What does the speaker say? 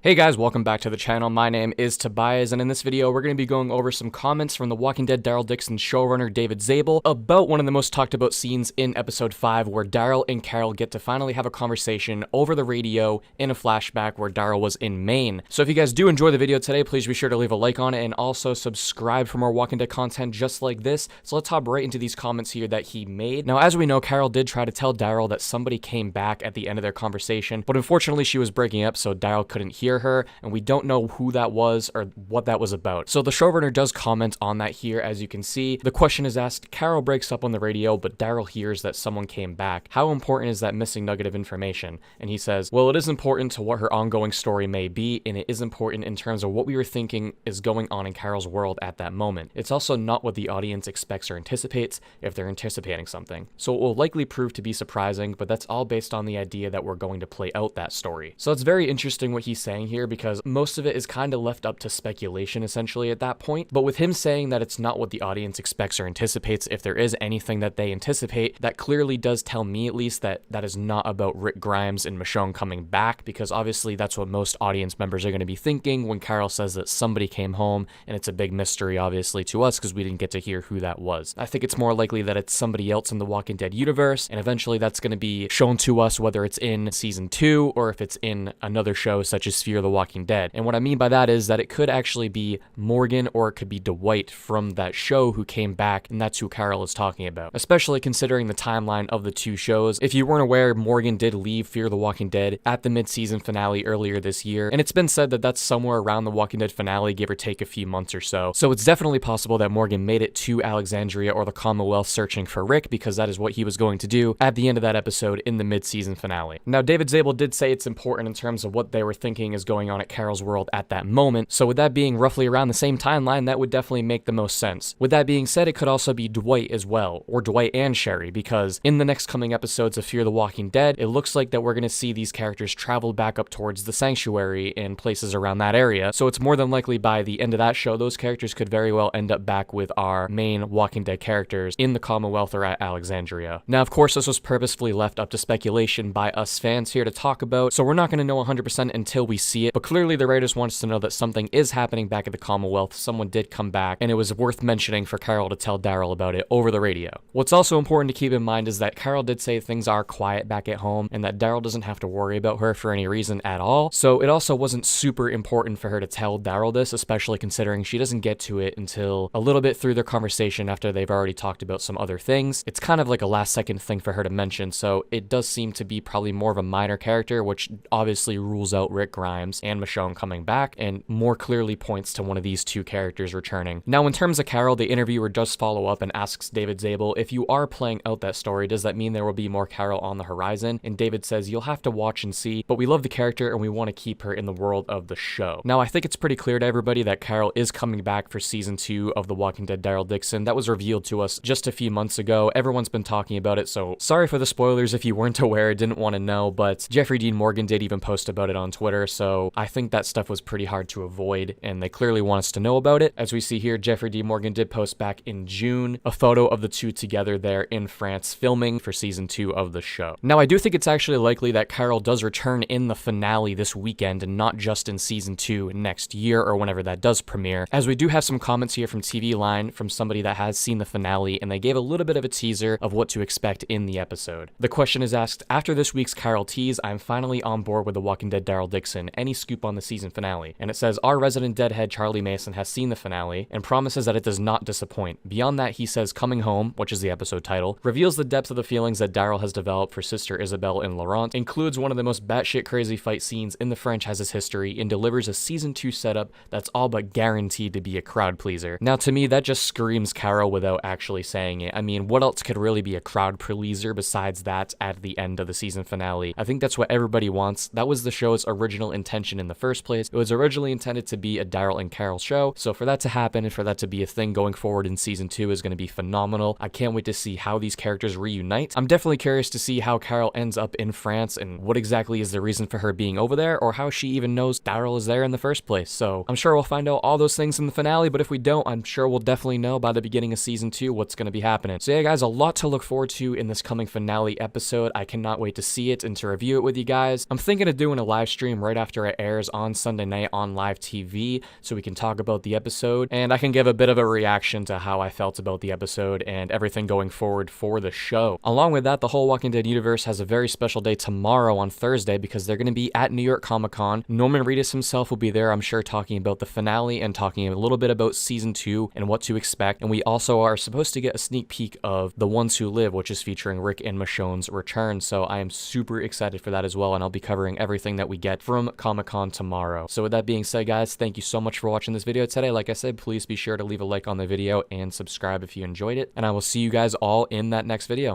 Hey guys, welcome back to the channel. My name is Tobias, and in this video, we're going to be going over some comments from The Walking Dead Daryl Dixon showrunner David Zabel about one of the most talked about scenes in episode 5, where Daryl and Carol get to finally have a conversation over the radio in a flashback where Daryl was in Maine. So if you guys do enjoy the video today, please be sure to leave a like on it and also subscribe for more Walking Dead content just like this. So let's hop right into these comments here that he made. Now, as we know, Carol did try to tell Daryl that somebody came back at the end of their conversation, but unfortunately she was breaking up, so Daryl couldn't hear her, and we don't know who that was or what that was about. So the showrunner does comment on that here. As you can see, the question is asked, Carol breaks up on the radio, but Daryl hears that someone came back. How important is that missing nugget of information? And he says, well, it is important to what her ongoing story may be, and it is important in terms of what we were thinking is going on in Carol's world at that moment. It's also not what the audience expects or anticipates if they're anticipating something. So it will likely prove to be surprising, but that's all based on the idea that we're going to play out that story. So it's very interesting what he's saying here, because most of it is kind of left up to speculation essentially at that point. But with him saying that it's not what the audience expects or anticipates, if there is anything that they anticipate, that clearly does tell me at least that that is not about Rick Grimes and Michonne coming back, because obviously that's what most audience members are going to be thinking when Carol says that somebody came home, and it's a big mystery obviously to us because we didn't get to hear who that was. I think it's more likely that it's somebody else in the Walking Dead universe, and eventually that's going to be shown to us whether it's in season 2 or if it's in another show such as Fear the Walking Dead. And what I mean by that is that it could actually be Morgan or it could be Dwight from that show who came back, and that's who Carol is talking about, especially considering the timeline of the two shows. If you weren't aware, Morgan did leave Fear the Walking Dead at the mid-season finale earlier this year, and it's been said that that's somewhere around the Walking Dead finale, give or take a few months or so. So it's definitely possible that Morgan made it to Alexandria or the Commonwealth searching for Rick, because that is what he was going to do at the end of that episode in the mid-season finale. Now, David Zabel did say it's important in terms of what they were thinking is going on at Carol's world at that moment, so with that being roughly around the same timeline, that would definitely make the most sense. With that being said, it could also be Dwight as well, or Dwight and Sherry, because in the next coming episodes of Fear the Walking Dead, it looks like that we're going to see these characters travel back up towards the sanctuary and places around that area, so it's more than likely by the end of that show, those characters could very well end up back with our main Walking Dead characters in the Commonwealth or at Alexandria. Now, of course, this was purposefully left up to speculation by us fans here to talk about, so we're not going to know 100% until we see it, but clearly the writers want us to know that something is happening back at the Commonwealth, someone did come back, and it was worth mentioning for Carol to tell Daryl about it over the radio. What's also important to keep in mind is that Carol did say things are quiet back at home, and that Daryl doesn't have to worry about her for any reason at all, so it also wasn't super important for her to tell Daryl this, especially considering she doesn't get to it until a little bit through their conversation after they've already talked about some other things. It's kind of like a last second thing for her to mention, so it does seem to be probably more of a minor character, which obviously rules out Rick Grimes and Michonne coming back, and more clearly points to one of these two characters returning. Now, in terms of Carol, the interviewer does follow up and asks David Zabel, if you are playing out that story, does that mean there will be more Carol on the horizon? And David says, you'll have to watch and see, but we love the character and we want to keep her in the world of the show. Now, I think it's pretty clear to everybody that Carol is coming back for season 2 of The Walking Dead Daryl Dixon. That was revealed to us just a few months ago. Everyone's been talking about it, so sorry for the spoilers if you weren't aware, didn't want to know, but Jeffrey Dean Morgan did even post about it on Twitter, so I think that stuff was pretty hard to avoid, and they clearly want us to know about it. As we see here, Jeffrey D. Morgan did post back in June a photo of the two together there in France filming for season 2 of the show. Now, I do think it's actually likely that Carol does return in the finale this weekend and not just in season 2 next year or whenever that does premiere, as we do have some comments here from TV Line from somebody that has seen the finale, and they gave a little bit of a teaser of what to expect in the episode. The question is asked, after this week's Carol tease, I'm finally on board with The Walking Dead Daryl Dixon. Any scoop on the season finale? And it says, our resident deadhead Charlie Mason has seen the finale and promises that it does not disappoint. Beyond that, he says Coming Home, which is the episode title, reveals the depth of the feelings that Daryl has developed for sister Isabel and Laurent, includes one of the most batshit crazy fight scenes in the franchise's history, and delivers a season 2 setup that's all but guaranteed to be a crowd pleaser. Now, to me, that just screams Carol without actually saying it. I mean, what else could really be a crowd pleaser besides that at the end of the season finale? I think that's what everybody wants. That was the show's original intention in the first place. It was originally intended to be a Daryl and Carol show, so for that to happen and for that to be a thing going forward in season 2 is going to be phenomenal. I can't wait to see how these characters reunite. I'm definitely curious to see how Carol ends up in France and what exactly is the reason for her being over there, or how she even knows Daryl is there in the first place. So I'm sure we'll find out all those things in the finale, but if we don't, I'm sure we'll definitely know by the beginning of season 2 what's going to be happening. So yeah, guys, a lot to look forward to in this coming finale episode. I cannot wait to see it and to review it with you guys. I'm thinking of doing a live stream right after after it airs on Sunday night on live TV, so we can talk about the episode, and I can give a bit of a reaction to how I felt about the episode and everything going forward for the show. Along with that, the whole Walking Dead universe has a very special day tomorrow on Thursday because they're going to be at New York Comic Con. Norman Reedus himself will be there, I'm sure, talking about the finale and talking a little bit about season 2 and what to expect. And we also are supposed to get a sneak peek of The Ones Who Live, which is featuring Rick and Michonne's return. So I am super excited for that as well, and I'll be covering everything that we get from Comic Con tomorrow. So with that being said, guys, thank you so much for watching this video today. Like I said, please be sure to leave a like on the video and subscribe if you enjoyed it, and I will see you guys all in that next video.